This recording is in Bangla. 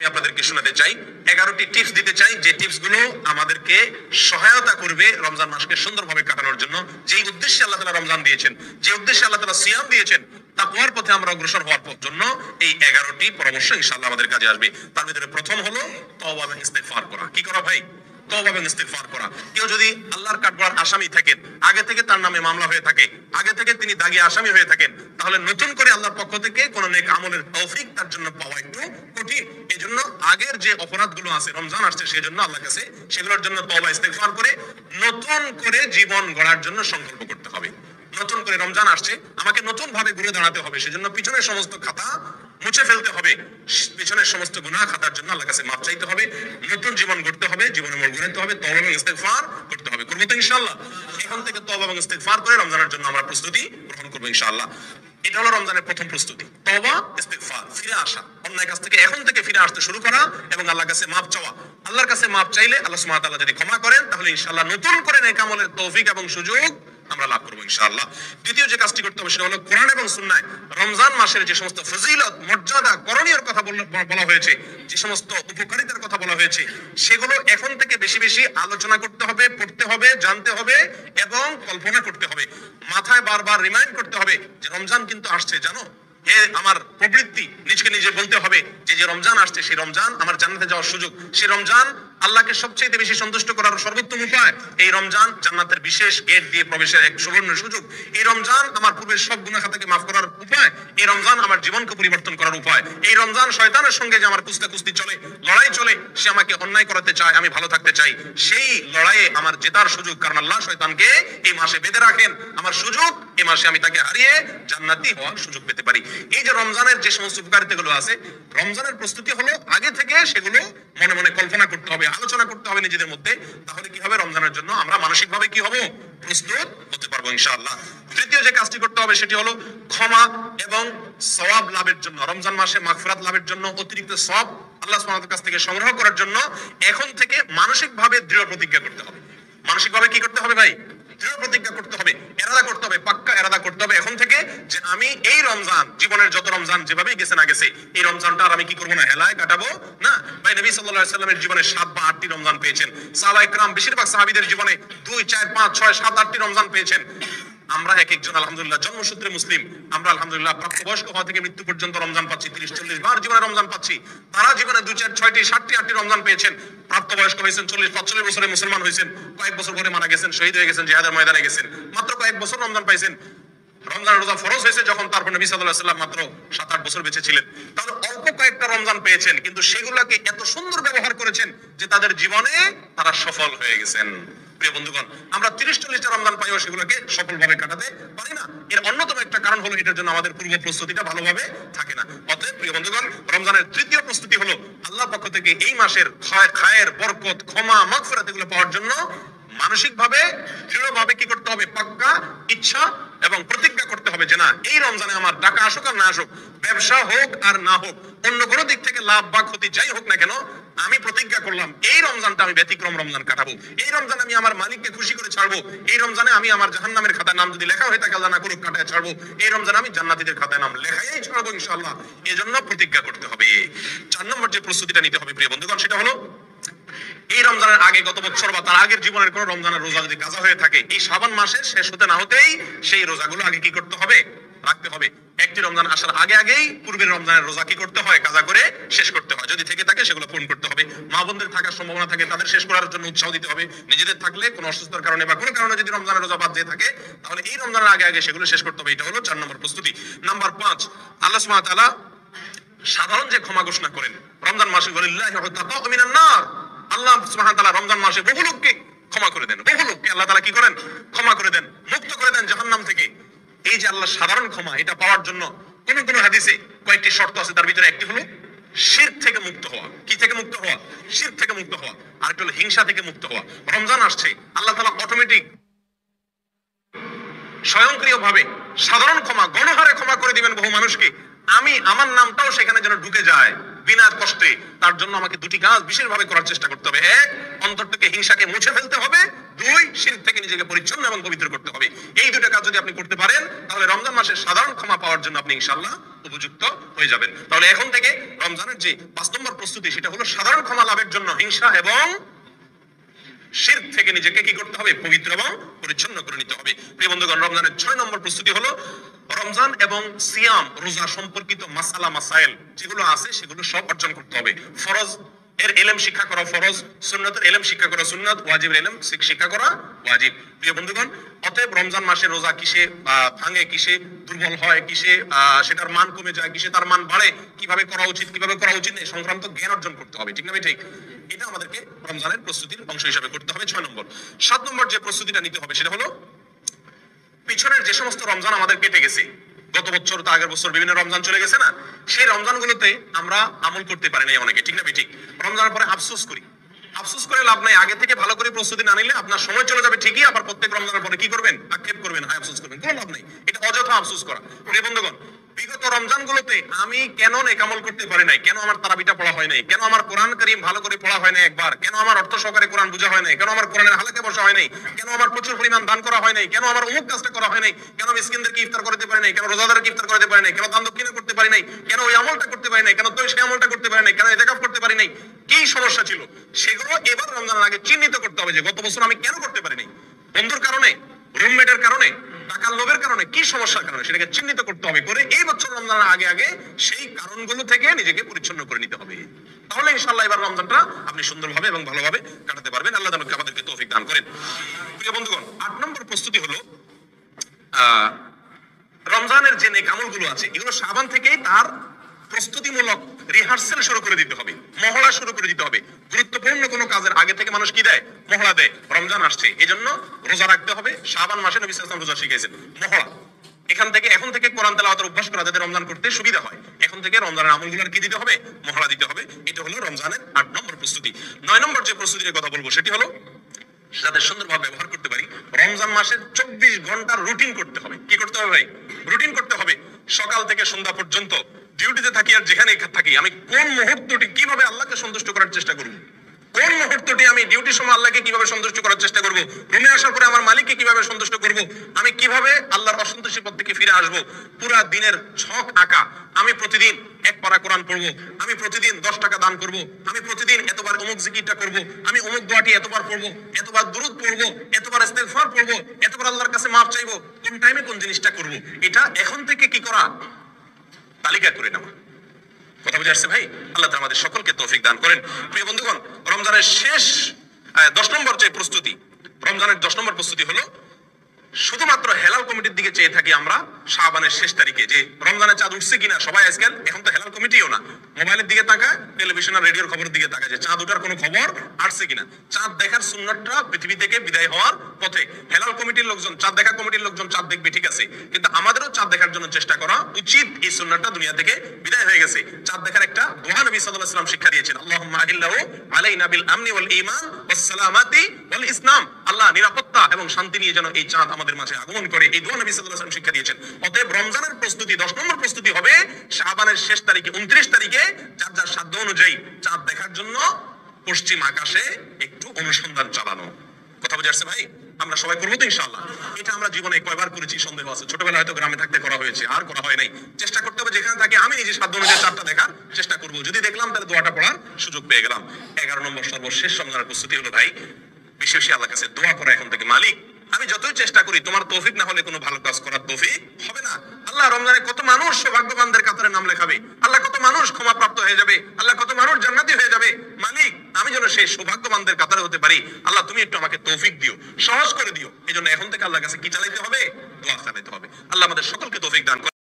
আমি আপনাদেরকে শোনাতে চাই 11টি টিপস দিতে চাই, যে টিপস গুলো আমাদেরকে সহায়তা করবে রমজান মাসকে সুন্দরভাবে কাটানোর জন্য। যেই উদ্দেশ্যে আল্লাহ তাআলা রমজান দিয়েছেন, যে উদ্দেশ্যে আল্লাহ তাআলা সিয়াম দিয়েছেন, তাকওয়ার পথে আমরা অগ্রসর হওয়ার জন্য এই 11টি পরামর্শ ইনশাআল্লাহ আমাদের কাজে আসবে। তার ভিতরে প্রথম হলো তওবা এবং ইস্তেগফার করা। কি করা ভাই? তওবা এবং ইস্তেগফার করা। কেউ যদি আল্লাহর কাঠগড়ার আসামি থাকেন, আগে থেকে তার নামে মামলা হয়ে থাকে, আগে থেকে তিনি দাগী আসামি হয়ে থাকেন, তাহলে নতুন করে আল্লাহর পক্ষ থেকে কোন নেক আমলের তৌফিক তার জন্য পাওয়া একটু কঠিন। এজন্য আগের যে অপরাধগুলো আছে, রমজান আসছে সেজন্য আল্লাহর কাছে সেগুলোর জন্য তওবা ইস্তেগফার করে নতুন করে জীবন গড়ার জন্য সংকল্প করতে হবে। নতুন করে রমজান আসছে, আমাকে নতুন ভাবে ঘুরে দাঁড়াতে হবে, সেজন্য পিছনের সমস্ত খাতা মুছে ফেলতে হবে, পিছনের সমস্ত গুনাহ খাতার জন্য আল্লাহর কাছে মাফ চাইতে হবে, নতুন জীবন গড়তে হবে, জীবনে মোড় ঘুরাতে হবে, তওবা এবং ইস্তেগফার করতে হবে। করবো তো ইনশাআল্লাহ? এখন থেকে তওবা এবং ইস্তেগফার করে রমজানের জন্য আমরা প্রস্তুতি গ্রহণ করবো ইনশাআল্লাহ। এটা হলো রমজানের প্রথম প্রস্তুতি, তওবা ইস্তেগফার, ফিরে আসা, অন্যায় কাছ থেকে এখন থেকে ফিরে আসতে শুরু করা এবং আল্লাহর কাছে মাফ চাওয়া। আল্লাহর কাছে মাফ চাইলে আল্লাহ সুবহানাহু ওয়া তাআলা যদি ক্ষমা করেন, তাহলে ইনশাআল্লাহ নতুন করে নেক আমলের তৌফিক এবং সুযোগ আমরা লাভ করবো ইনশাআল্লাহ। দ্বিতীয় যে কাজটি করতে হবে সেটা হলো কোরআন এবং সুন্নাহ রমজান মাসের যে সমস্ত ফজিলত, মর্যাদা, করণীয় কথা বলা হয়েছে, যে সমস্ত উপকারিতার কথা বলা হয়েছে, সেগুলো এখন থেকে বেশি বেশি আলোচনা করতে হবে, পড়তে হবে, জানতে হবে এবং কল্পনা করতে হবে। মাথায় বারবার রিমাইন্ড করতে হবে যে রমজান কিন্তু আসছে, জানো, আমার প্রবৃত্তি নিজকে নিজে বলতে হবে যে যে রমজান আসছে সেই রমজান আমার জান্নাতে যাওয়ার সুযোগ, সেই রমজান আল্লাহকে সবচেয়ে বেশি সন্তুষ্ট করার সর্বোত্তম উপায়, এই রমজান জান্নাতের বিশেষ গেট দিয়ে প্রবেশের এক সুবর্ণ সুযোগ, এই রমজান আমার পূর্বের সব গুনাহ খাতাকে মাফ করার উপায়, এই রমজান আমার জীবনকে পরিবর্তন করার উপায়, এই রমজান শয়তানের সঙ্গে যে আমার কুস্তি চলে, লড়াই চলে, সে আমাকে অন্যায় করাতে চায়, আমি ভালো থাকতে চাই, সেই লড়াইয়ে আমার জেতার সুযোগ, কারণ আল্লাহ শয়তানকে এই মাসে বেঁধে রাখেন, আমার সুযোগ এই মাসে আমি তাকে হারিয়ে জান্নাতি হওয়ার সুযোগ পেতে পারি। এই যে রমজানের যে সমস্ত উপকারিতাগুলো আছে, রমজানের প্রস্তুতি হলো আগে থেকে সেগুলো মনে মনে কল্পনা করতে হবে, আলোচনা করতে হবে নিজেদের মধ্যে, তাহলে কি হবে, রমজানের জন্য আমরা মানসিকভাবে কি হব, প্রস্তুত হতে পারবো ইনশাআল্লাহ। তৃতীয় যে কাজটি করতে হবে সেটি হলো ক্ষমা এবং সওয়াব লাভের জন্য, রমজান মাসে মাগফিরাত লাভের জন্য, অতিরিক্ত সওয়াব আল্লাহ সুবহানাহু ওয়া তাআলার কাছ থেকে সংগ্রহ করার জন্য এখন থেকে মানসিকভাবে দৃঢ় প্রতিজ্ঞা করতে হবে। মানসিকভাবে কি করতে হবে ভাই? দৃঢ় প্রতিজ্ঞা করতে হবে, এরাদা করতে হবে, পাক্কা এরাদা করতে হবে এখন থেকে যে আমি এই রমজান, জীবনের যত রমজান যেভাবেই গেছে না গেছে, এই রমজানটা আর আমি কি করবো না, হেলায় কাটাবো না। ভাই নবী সাল্লাল্লাহু আলাইহি সাল্লামের জীবনে 7 বা 8টি রমজান পেয়েছেন, সাহাবায়ে কেরাম বেশিরভাগ সাহাবীদের জীবনে 2, 4, 5, 6, 7, 8টি রমজান পেয়েছেন। আমরা এক একজন আলহামদুলিল্লাহ জন্মসূত্রে মুসলিম, আমরা আলহামদুলিল্লাহ প্রাপ্তবয়স্ক হওয়া থেকে মৃত্যু পর্যন্ত রমজান পাচ্ছি, 30-40 বার জীবনে রমজান পাচ্ছি। তারা জীবনে 2, 4, 6টি, 7টি, 8টি রমজান পেয়েছেন, প্রাপ্তবয়স্ক হয়েছেন, 40-45 বছরে মুসলমান হয়েছেন, কয়েক বছর পরে মারা গেছেন, শহীদ হয়ে গেছেন, জিহাদের ময়দানে গেছেন, মাত্র কয়েক বছর রমজান পাইছেন। রমজানের রোজা ফরজ হয়েছে যখন, তারপর নবী সাল্লাল্লাহু আলাইহি ওয়াসাল্লাম মাত্র 7-8 বছর বেঁচে ছিলেন। তাহলে অল্প কয়েকটা রমজান পেয়েছেন, কিন্তু সেগুলোকে এত সুন্দর ব্যবহার করেছেন যে তাদের জীবনে তারা সফল হয়ে গেছেন। প্রিয় বন্ধুগণ, আমরা 30-40টা রমজান পাইও সেগুলোকে সফলভাবে কাটাতে পারি না। এর অন্যতম একটা কারণ হলো এটার জন্য আমাদের পূর্ব প্রস্তুতিটা ভালোভাবে থাকে না। অতএব প্রিয় বন্ধুগণ, রমজানের তৃতীয় প্রস্তুতি হলো আল্লাহর পক্ষ থেকে এই মাসের খায়ের বরকত, ক্ষমা, মাগফিরাত এগুলো পাওয়ার জন্য মানসিকভাবে দৃঢ়ভাবে কি করতে হবে, পাক্কা ইচ্ছা এবং প্রতিজ্ঞা করতে হবে যে না, এই রমজানে আমার টাকা আসুক আর না আসুক, ব্যবসা হোক আর না হোক, অন্য কোনো দিক থেকে লাভ বা ক্ষতি যাই হোক না কেন, আমি প্রতিজ্ঞা করলাম এই রমজানটা আমি ব্যতিক্রম রমজান কাটাবো, এই রমজানে আমি আমার মালিককে খুশি করে ছাড়বো, এই রমজানে আমি আমার জাহান্নামের খাতায় নাম যদি লেখা হয়ে থাকে আল্লাহ না করুক কাটায় ছাড়বো, এই রমজানে আমি জান্নাতীদের খাতায় নাম লেখাই ছাড়বো ইনশাআল্লাহ। এজন্য প্রতিজ্ঞা করতে হবে। 4 নম্বর যে প্রস্তুতিটা নিতে হবে প্রিয় বন্ধুগণ, সেটা হলো এই রমজানের আগে, গত বছর বা তার আগের জীবনের কোন রমজানের রোজা যদি কাজা হয়ে থাকে, এই শাবান মাসের শেষ হতে না হতেই সেই রোজাগুলো আগে কি করতে হবে, রাখতে হবে। একটি রমজান আসার আগেই পূর্বের রমজানের রোজা কি করতে হয়, কাজা করে শেষ করতে হয়। যদি থেকে থাকে সেগুলো পূরণ করতে হবে। মা বোনদের থাকার সম্ভাবনা থাকে, তাদের শেষ করার জন্য উৎসাহ দিতে হবে। নিজেদের থাকলে কোনো অসুস্থতার কারণে বা কোনো কারণে যদি রমজানের রোজা বাদ দিয়ে থাকে, তাহলে এই রমজানের আগে সেগুলো শেষ করতে হবে। এটা হলো 4 নম্বর প্রস্তুতি। নাম্বার 5, আল্লাহ সুবহানাহু ওয়া তাআলা সাধারণ যে ক্ষমা ঘোষণা করেন রমজান মাসে, ওয়ালিল্লাহি তাকাউ মিনান নার, আল্লাহ সুবহানাহু ওয়া তাআলা রমজান মাসে বহু লোককে ক্ষমা করে দেন, বহু লোককে আল্লাহ তাআলা কি করেন, ক্ষমা করে দেন, মুক্ত করে দেন জাহান্নাম থেকে। এই যে আল্লাহ সাধারণ ক্ষমা, এটা পাওয়ার জন্য কোন কোন হাদিসে কয়েকটি শর্ত আছে, তার ভিতরে একটি হলো শিরক থেকে মুক্ত হওয়া। কি থেকে মুক্ত হওয়া? শিরক থেকে মুক্ত হওয়া। আর একটা হলো হিংসা থেকে মুক্ত হওয়া। রমজান আসছে, আল্লাহ তাআলা অটোমেটিক স্বয়ংক্রিয়ভাবে সাধারণ ক্ষমা, গণহারে ক্ষমা করে দিবেন বহু মানুষকে। আমি আমার নামটাও সেখানে যেন ঢুকে যায়, বিনা কষ্টে, তার জন্য আমাকে দুটি কাজ বিশেষভাবে করার চেষ্টা করতে হবে। এক, অন্তর থেকে হিংসাকে মুছে ফেলতে হবে। দুই, শিরক থেকে নিজেকে পরিচ্ছন্ন এবং পবিত্র করতে হবে। এই দুটো কাজ যদি আপনি করতে পারেন, তাহলে রমজান মাসের সাধারণ ক্ষমা পাওয়ার জন্য আপনি ইনশাআল্লাহ উপযুক্ত হয়ে যাবেন। তাহলে এখন থেকে রমজানের যে 5 নম্বর প্রস্তুতি, সেটা হলো সাধারণ ক্ষমা লাভের জন্য হিংসা এবং শিরক থেকে নিজেকে কি করতে হবে? পবিত্র এবং পরিচ্ছন্ন করে নিতে হবে। প্রিয় বন্ধুগণ, রমজানের 6 নম্বর প্রস্তুতি হলো রমজান এবং সিয়াম, রোজা সম্পর্কিত মাসালা মাসাইল যেগুলো আছে সেগুলো সব অর্জন করতে হবে। ফরজ এর ইলম শিক্ষা করা ফরজ, সুন্নতের ইলম শিক্ষা করা সুন্নাত, ওয়াজিবের ইলম শিক্ষা করা ওয়াজিব। প্রিয় বন্ধুগণ, অতএব রমজান মাসে রোজা কিসে ভাঙে, কিসে দুর্বল হয়, কিসে সেটার মান কমে যায়, কিসে তার মান বাড়ে, কিভাবে করা উচিত, কিভাবে করা উচিত এই সংক্রান্ত জ্ঞান অর্জন করতে হবে। ঠিক না ভাই? ঠিক। এটা আমাদেরকে রমজানের প্রস্তুতির অংশ হিসেবে করতে হবে। 6 নম্বর। 7 নম্বর যে প্রস্তুতিটা নিতে হবে সেটা হলো পিছনের যে সমস্ত রমজান আমাদের কেটে গেছে, গত বছর তো আগের বছর বিভিন্ন রমজান চলে গেছে না, সেই রমজান গুলোতে আমরা আমল করতে পারি নাই অনেকে। ঠিক না ঠিক? রমজানের পরে আফসোস করি। আফসোস করে লাভ নাই। আগে থেকে ভালো করে প্রস্তুতি না নিলে আপনার সময় চলে যাবে ঠিকই, আবার প্রত্যেক রমজানের পরে কি করবেন? আক্ষেপ করবেন, হায় আফসোস করবেন। কোনো লাভ নাই, এটা অযথা আফসোস করা। প্রিয় বন্ধুগণ, বিগত রমজান গুলোতে আমি কেন নেক আমল করতে পারি নাই, কেন আমার তারাবিটা পড়া হয় নাই, কেন আমার কোরআন কারীম ভালো করে পড়া হয় নাই একবার, কেন আমার অর্থ সহকারে কোরআন বোঝা হয় নাই, কেন আমার কোরআনের হালকা বসা হয় নাই, কেন আমার প্রচুর পরিমাণ দান করা হয় নাই, কেন আমার অমুক কাজটা করা হয় নাই, কেন মিসকিনদেরকে ইফতার করতে পারি নাই, কেন রোজাদারকে ইফতার করতে পারি নাই, কেন দান দক্ষিণা করতে পারি নাই, কেন ওই আমলটা করতে পারি নাই, কেন তো সেই আমলটা করতে পারি নাই, কেন ইতিকাফ করতে পারি নাই, কি সমস্যা ছিল সেগুলো এবার রমজানের আগে চিহ্নিত করতে হবে যে গত বছর আমি কেন করতে পারি নাই। বন্ধুর কারণে, রুমমেটের কারণে, টাকার লোভের কারণে, কি সমস্যার কারণে, সেটাকে চিহ্নিত করতে হবে। করে এই বছর রমজানের আগে আগে সেই কারণগুলো থেকে নিজেকে পরিচ্ছন্ন করে নিতে হবে। তাহলে ইনশাআল্লাহ এবার রমজানটা আপনি সুন্দরভাবে এবং ভালোভাবে কাটাতে পারবেন। আল্লাহ আমাদেরকে তৌফিক দান করেন। প্রিয় বন্ধুগণ, 8 নম্বর প্রস্তুতি হলো রমজানের যে নেক আমলগুলো আছে এগুলো শাবান থেকেই তার প্রস্তুতিমূলক রিহার্সাল শুরু করে দিতে হবে, মহড়া শুরু করে দিতে হবে। গুরুত্বপূর্ণ কোনো কাজের আগে থেকে মানুষ কি দেয়? মহড়া দেয়। রমজান আসছে, এজন্য রোজা রাখতে হবে। শাবান মাসে নবী সাল্লাল্লাহু আলাইহি ওয়াসাল্লাম রোজা শিখিয়েছেন। মহড়া এখন থেকে কোরআন তেলাওয়াতের অভ্যাস করা যাতে রমজান করতে সুবিধা হয়, এখন থেকে রমজানের আমলগুলোর কি দিতে হবে? মহড়া দিতে হবে। এটা হলো রমজানের 8 নম্বর প্রস্তুতি। 9 নম্বর যে প্রস্তুতির কথা বলবো সেটি হলো যাতে সুন্দরভাবে ব্যবহার করতে পারি, রমজান মাসের 24 ঘন্টার রুটিন করতে হবে। কি করতে হবে ভাই? রুটিন করতে হবে। সকাল থেকে সন্ধ্যা পর্যন্ত ডিউটিতে থাকি আর যেখানেই থাকি, আমি কোন মুহূর্তটি কিভাবে আল্লাহকে সন্তুষ্ট করার চেষ্টা করব, কোন মুহূর্তটি আমি ডিউটির সময় আল্লাহকে কিভাবে সন্তুষ্ট করার চেষ্টা করব, রুমে আসার পরে আমার মালিককে কিভাবে সন্তুষ্ট করব, আমি কিভাবে আল্লাহর অসন্তুষ্টি পথ থেকে ফিরে আসব, পুরা দিনের ছক আঁকা। আমি প্রতিদিন 1 পারা কোরআন পড়বো, আমি প্রতিদিন 10 টাকা দান করব, আমি প্রতিদিন এতবার অমুক জিকিরটা করব, আমি অমুক দোয়াটি এতবার পড়বো, এতবার দুরূদ পড়বো, এতবার ইস্তেগফার পড়বো, এতবার আল্লাহর কাছে মাফ চাইবো, কোন টাইমে কোন জিনিসটা করব। এটা এখন থেকে কি করা? তালিকা করে নেওয়া। কথা বুঝে আসছে ভাই? আল্লাহ তাআলা আমাদের সকলকে তৌফিক দান করেন। প্রিয় বন্ধুগণ, রমজানের শেষ 10 নম্বর যে প্রস্তুতি, রমজানের 10 নম্বর প্রস্তুতি হলো শুধুমাত্র হেলাল কমিটির দিকে চেয়ে থাকি আমরা শাবানের শেষ তারিখে যে রমজানের চাঁদ উঠছে কিনা। সবাই আজকাল এখন তো হেলাল কমিটিও না, মোবাইলের দিকে তাকায়, টেলিভিশন আর রেডিওর খবরের দিকে তাকায় যে চাঁদ ওঠার কোনো খবর আসছে কিনা। চাঁদ দেখার সুন্নাতটা পৃথিবী থেকে বিদায় হওয়ার পথে। হেলাল কমিটির লোকজন, চাঁদ দেখা কমিটির লোকজন চাঁদ দেখবে, ঠিক আছে, কিন্তু আমাদেরও চাঁদ দেখার জন্য চেষ্টা করা উচিত। এই সুন্নাতটা দুনিয়া থেকে বিদায় হয়ে গেছে। চাঁদ দেখার একটা দোয়া নবী সাল্লাল্লাহু আলাইহি ওয়াসাল্লাম শিক্ষা দিয়েছেন, আল্লাহুম্মা আহিল্লাহু আলাইনা বিল আমনি ওয়াল ঈমান ওয়াস সালামাতি ওয়াল ইসলাম। আল্লাহ নিরাপত্তা এবং শান্তি নিয়ে যেন এই চাঁদ আমাদের মাঝে আগমন করে, এই দোয়া নবী সাল্লাল্লাহু আলাইহি ওয়াসাল্লাম শিক্ষা দিয়েছেন। অতএব রমজানের প্রস্তুতি 10 নম্বর প্রস্তুতি হবে শাবানের শেষ তারিখে 29 তারিখে যার যার সাধ্য অনুযায়ী চাঁদ দেখার জন্য পশ্চিম আকাশে একটু অনুসন্ধান চালানো। কথা বুঝে আসছে ভাই? আমরা সবাই করবো তো ইনশাআল্লাহ। এটা আমরা জীবনে কয়বার করেছি সন্দেহ আছে। ছোটবেলায় হয়তো গ্রামে থাকতে করা হয়েছে, আর করা হয় নাই। চেষ্টা করতে হবে যেখানে থাকি আমি নিজে সাধ্য অনুযায়ী চাঁদটা দেখার চেষ্টা করবো। যদি দেখলাম তাহলে দোয়াটা পড়ার সুযোগ পেয়ে গেলাম। 11 নম্বর সর্বশেষ রমজানের প্রস্তুতি হলো ভাই বেশি বেশি আল্লাহর কাছে দোয়া করা এখন থেকে, মালিক আমি যতই চেষ্টা করি তোমার তৌফিক না হলে কোনো ভালো কাজ করার তৌফিক হবে না। আল্লাহ রমজানে কত মানুষ সৌভাগ্যবানদের কাতারে নাম লেখাবে, আল্লাহ কত মানুষ ক্ষমা প্রাপ্ত হয়ে যাবে, আল্লাহ কত মানুষ জান্নাতি হয়ে যাবে। মালিক আমি যেন সেই সৌভাগ্যবানদের কাতারে হতে পারি, আল্লাহ তুমি একটু আমাকে তৌফিক দিও, সহজ করে দিও। এই জন্য এখন থেকে আল্লাহর কাছে কি চালাইতে হবে? দোয়া চালাইতে হবে। আল্লাহ আমাদের সকলকে তৌফিক দান করুন।